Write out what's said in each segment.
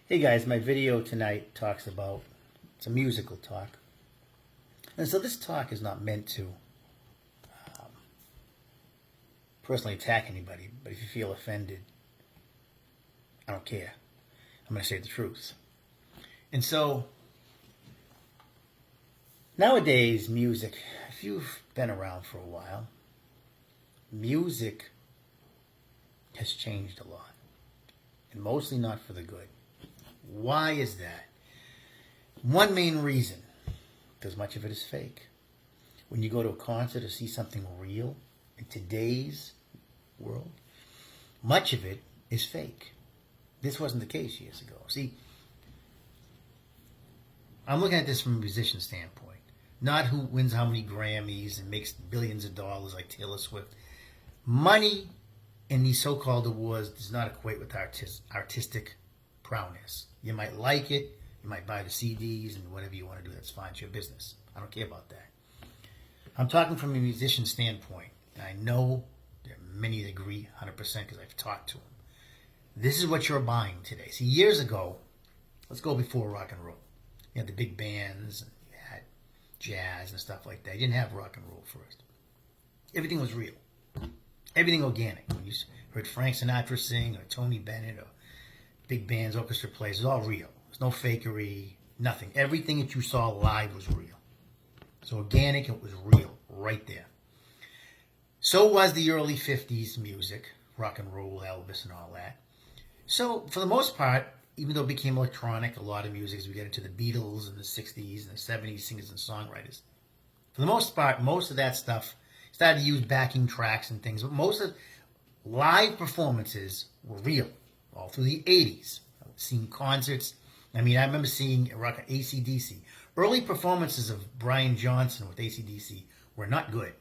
Hey guys, my video tonight talks about, it's a musical talk. And so this talk is not meant to personally attack anybody, but if you feel offended, I don't care. I'm going to say the truth. And so, nowadays, music, if you've been around for a while, music has changed a lot. And mostly not for the good. Why is that? One main reason, because much of it is fake. When you go to a concert or see something real in today's world, much of it is fake. This wasn't the case years ago. See, I'm looking at this from a musician standpoint, not who wins how many Grammys and makes billions of dollars like Taylor Swift. Money in these so-called awards does not equate with artistic prowess. You might like it, you might buy the CDs and whatever you want to do, that's fine, it's your business. I don't care about that. I'm talking from a musician standpoint, and I know there are many that agree 100% because I've talked to them. This is what you're buying today. See, years ago, let's go before rock and roll. You had the big bands, and you had jazz and stuff like that. You didn't have rock and roll first. Everything was real. Everything organic. When you heard Frank Sinatra sing, or Tony Bennett, or big bands, orchestra plays, it was all real. There's no fakery, nothing. Everything that you saw live was real. So organic, it was real, right there. So was the early 50s music, rock and roll, Elvis and all that. So for the most part, even though it became electronic, a lot of music, as we get into the Beatles in the 60s and the 70s, singers and songwriters, for the most part, most of that stuff started to use backing tracks and things, but most of live performances were real all through the 80s. I've seen concerts. I remember seeing AC/DC. Early performances of Brian Johnson with AC/DC were not good.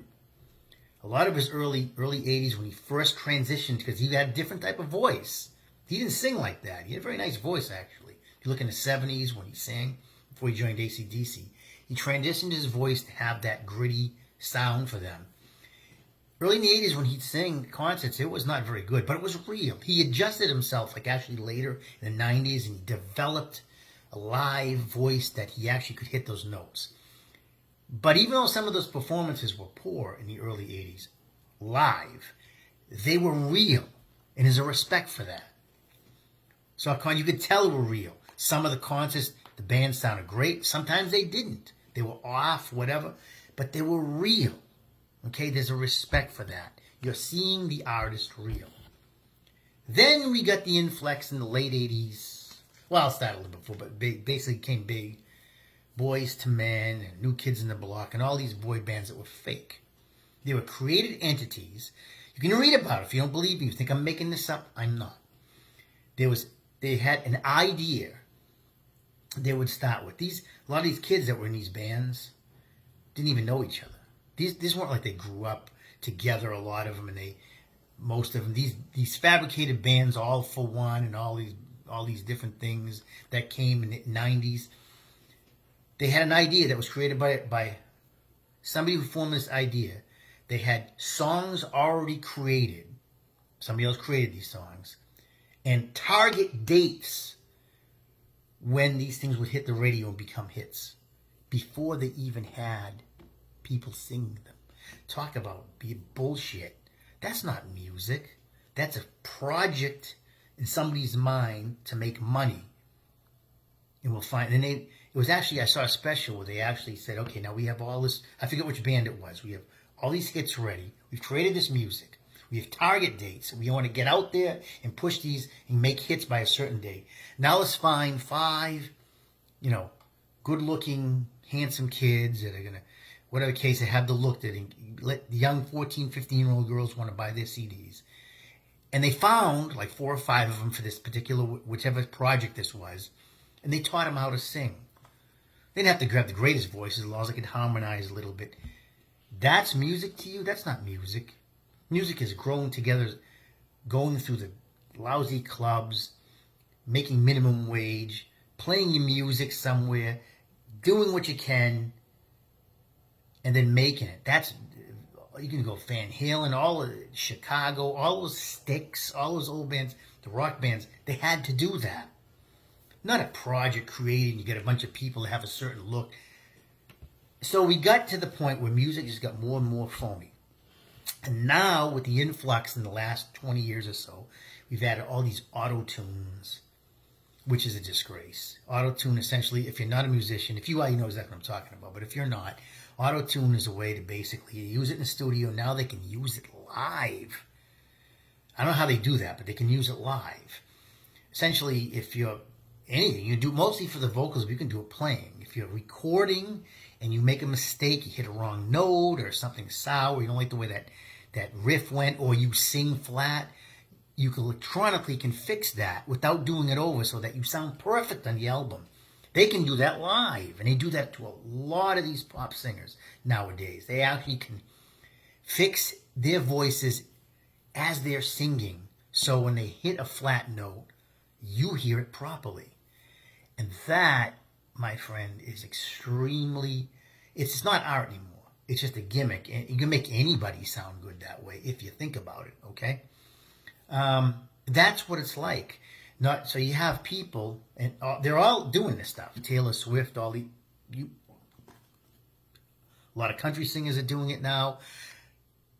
A lot of his early 80s, when he first transitioned, because he had a different type of voice. He didn't sing like that. He had a very nice voice, actually. If you look in the 70s when he sang, before he joined AC/DC, he transitioned his voice to have that gritty sound for them. Early in the 80s, when he'd sing concerts, it was not very good, but it was real. He adjusted himself, like actually later in the 90s, and he developed a live voice that he actually could hit those notes. But even though some of those performances were poor in the early 80s, live, they were real, and there's a respect for that. So you could tell they were real. Some of the concerts, the band sounded great. Sometimes they didn't. They were off, whatever, but they were real. Okay, there's a respect for that. You're seeing the artist real. Then we got the influx in the late 80s. Well, it started a little before, but basically came big. Boys to Men and New Kids in the Block and all these boy bands that were fake. They were created entities. You can read about it if you don't believe me. You think I'm making this up? I'm not. They had an idea they would start with. A lot of these kids that were in these bands didn't even know each other. These weren't like they grew up together, a lot of them, and most of them, these fabricated bands, All for One and all these different things that came in the 90s. They had an idea that was created by somebody who formed this idea. They had songs already created. Somebody else created these songs. And target dates when these things would hit the radio and become hits. Before they even had people singing them. Talk about bullshit. That's not music. That's a project in somebody's mind to make money. And we'll find, and it was actually, I saw a special where they actually said, okay, now we have all this, I forget which band it was. We have all these hits ready. We've created this music. We have target dates. We want to get out there and push these and make hits by a certain date. Now let's find 5, good-looking, handsome kids that are going to, whatever case, they have the look that let the young 14, 15-year-old girls want to buy their CDs. And they found like 4 or 5 of them for this particular, whichever project this was, and they taught them how to sing. They didn't have to grab the greatest voices, as long as they could harmonize a little bit. That's music to you? That's not music. Music is growing together, going through the lousy clubs, making minimum wage, playing your music somewhere, doing what you can, and then making it. That's, you can go Van Halen, all of Chicago, all those Styx, all those old bands, the rock bands, they had to do that. not a project created and you get a bunch of people that have a certain look. So we got to the point where music just got more and more phony. And now with the influx in the last 20 years or so, we've added all these auto-tunes, which is a disgrace. Auto-tune, essentially, if you're not a musician, if you are, you know exactly what I'm talking about. But if you're not, auto-tune is a way to basically use it in the studio. Now they can use it live. I don't know how they do that, but they can use it live. Essentially, if you're anything, you do mostly for the vocals, but you can do it playing. If you're recording and you make a mistake, you hit a wrong note or something sour, you don't like the way that riff went, or you sing flat, you can electronically fix that without doing it over so that you sound perfect on the album. They can do that live, and they do that to a lot of these pop singers nowadays. They actually can fix their voices as they're singing, so when they hit a flat note, you hear it properly. And that, my friend, is extremely, it's not art anymore. It's just a gimmick. And you can make anybody sound good that way if you think about it, okay? That's what it's like. So you have people, and they're all doing this stuff. Taylor Swift, a lot of country singers are doing it now.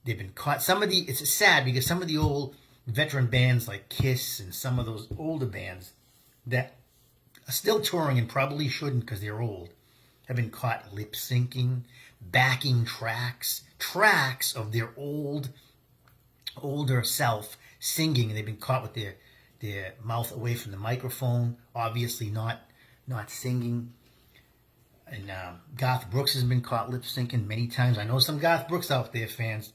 They've been caught. It's sad because some of the old veteran bands like Kiss and some of those older bands that are still touring and probably shouldn't because they're old, have been caught lip syncing, backing tracks of their older self singing, and they've been caught with their mouth away from the microphone, obviously not singing. And Garth Brooks has been caught lip syncing many times. I know some Garth Brooks out there, fans.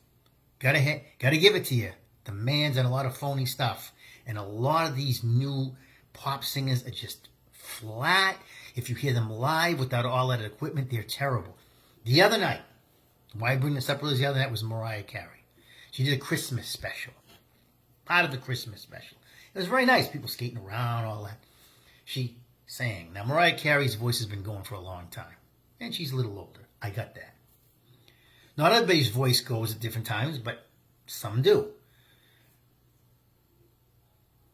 Gotta give it to you. The man's done a lot of phony stuff, and a lot of these new pop singers are just flat. If you hear them live without all that equipment, they're terrible. The other night, why I bring this up really, the other night was Mariah Carey. She did a Christmas special, part of the Christmas special. It was very nice, people skating around, all that. She sang. Now, Mariah Carey's voice has been going for a long time, and she's a little older. I got that. Not everybody's voice goes at different times, but some do.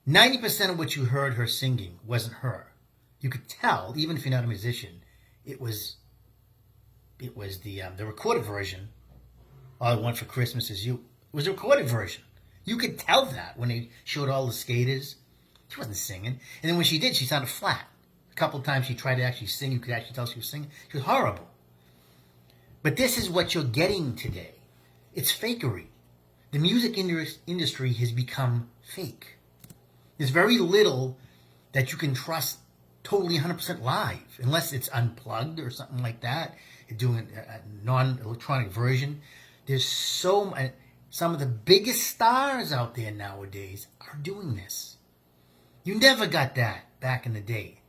90% of what you heard her singing wasn't her. You could tell, even if you're not a musician, it was the recorded version. All I Want for Christmas Is You. It was a recorded version. You could tell that when they showed all the skaters. She wasn't singing. And then when she did, she sounded flat. A couple of times she tried to actually sing. You could actually tell she was singing. She was horrible. But this is what you're getting today. It's fakery. The music industry has become fake. There's very little that you can trust totally 100% live, unless it's unplugged or something like that, doing a non-electronic version. There's some of the biggest stars out there nowadays are doing this. You never got that back in the day.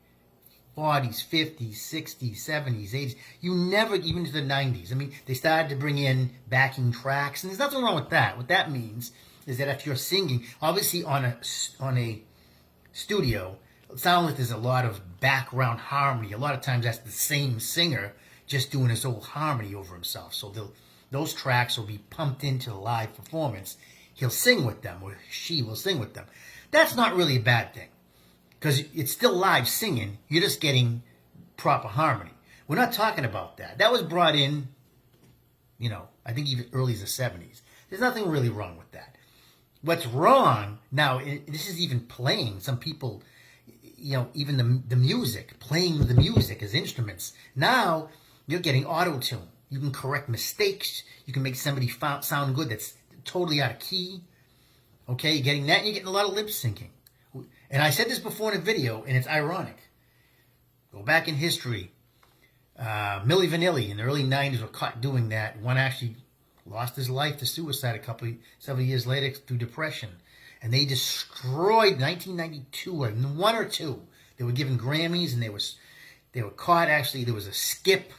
40s, 50s, 60s, 70s, 80s. You never, even to the 90s. I mean, they started to bring in backing tracks, and there's nothing wrong with that. What that means is that if you're singing, obviously on a studio, it sounds like there's a lot of background harmony. A lot of times that's the same singer just doing his old harmony over himself. So those tracks will be pumped into the live performance. He'll sing with them, or she will sing with them. That's not really a bad thing, because it's still live singing. You're just getting proper harmony. We're not talking about that. That was brought in, I think even early as the 70s. There's nothing really wrong with that. What's wrong now, this is even playing. Some people, even the music, playing the music as instruments. Now you're getting auto-tune. You can correct mistakes. You can make somebody sound good that's totally out of key. Okay, you're getting that, and you're getting a lot of lip syncing. And I said this before in a video, and it's ironic. Go back in history. Milli Vanilli in the early 90s were caught doing that. One actually lost his life to suicide several years later through depression. And they destroyed 1992, or one or two. They were given Grammys, and they were caught. Actually, there was a skip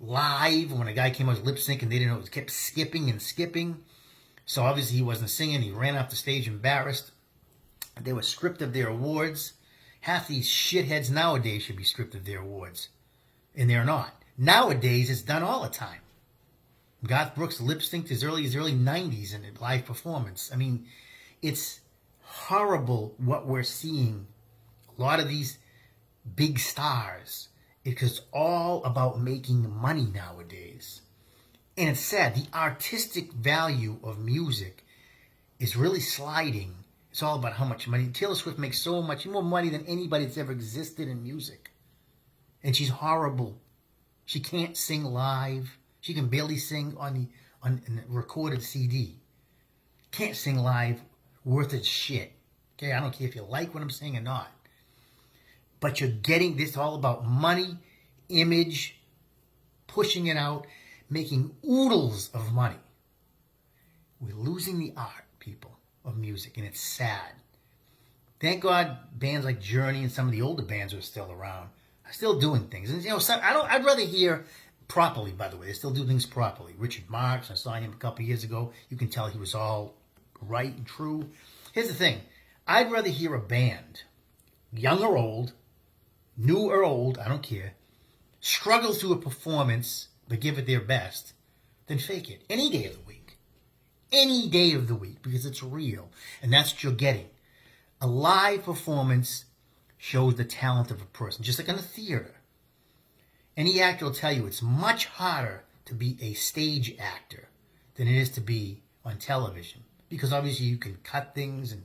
live when a guy came out with lip sync, and they didn't know it kept skipping and skipping. So obviously he wasn't singing. He ran off the stage embarrassed. They were stripped of their awards. Half these shitheads nowadays should be stripped of their awards, and they're not. Nowadays, it's done all the time. Garth Brooks lip synced as early 90s in a live performance. I mean, it's horrible what we're seeing. A lot of these big stars, because it's all about making money nowadays. And it's sad, the artistic value of music is really sliding. It's all about how much money. Taylor Swift makes so much more money than anybody that's ever existed in music. And she's horrible. She can't sing live. She can barely sing on the recorded CD. Can't sing live worth its shit. Okay, I don't care if you like what I'm saying or not. But you're getting this all about money, image, pushing it out, making oodles of money. We're losing the art, people, of music, and it's sad. Thank God bands like Journey and some of the older bands are still around, are still doing things. And I'd rather hear properly, by the way. They still do things properly. Richard Marx, I saw him a couple years ago. You can tell he was all right and true. Here's the thing. I'd rather hear a band, young or old, new or old, I don't care, struggle through a performance but give it their best, than fake it. Any day of the week. Any day of the week, because it's real. And that's what you're getting. A live performance shows the talent of a person, just like in a theater. Any actor will tell you it's much harder to be a stage actor than it is to be on television. Because obviously you can cut things and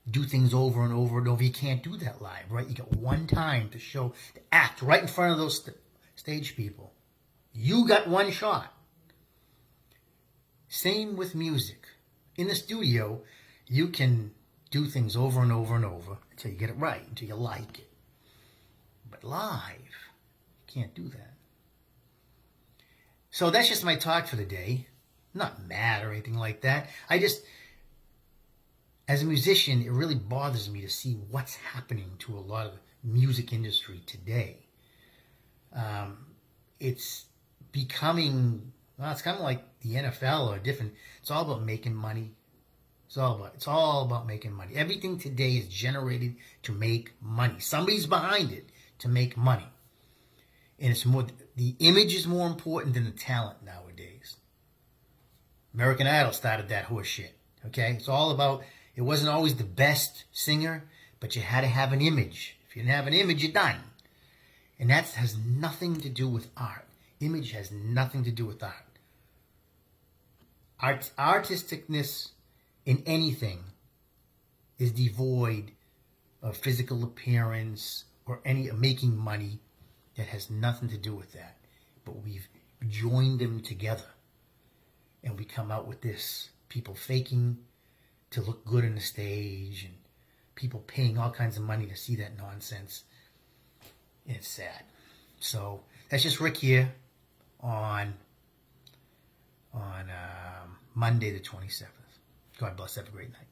do things over and over and over. You can't do that live, right? You got one time to act right in front of those stage people. You got one shot. Same with music. In the studio, you can do things over and over and over until you get it right, until you like it. But live, you can't do that. So that's just my talk for the day. I'm not mad or anything like that. As a musician, it really bothers me to see what's happening to a lot of the music industry today. It's becoming, it's kind of like the NFL or different. It's all about making money. It's all about making money. Everything today is generated to make money. Somebody's behind it to make money. And the image is more important than the talent nowadays. American Idol started that horse shit. Okay? It's all about, it wasn't always the best singer, but you had to have an image. If you didn't have an image, you're done. And that has nothing to do with art. Image has nothing to do with art. Artisticness in anything is devoid of physical appearance or any making money. That has nothing to do with that. But we've joined them together. And we come out with this. People faking to look good on the stage. And people paying all kinds of money to see that nonsense. And it's sad. So that's just Rick here on Monday the 27th. God bless. Have a great night.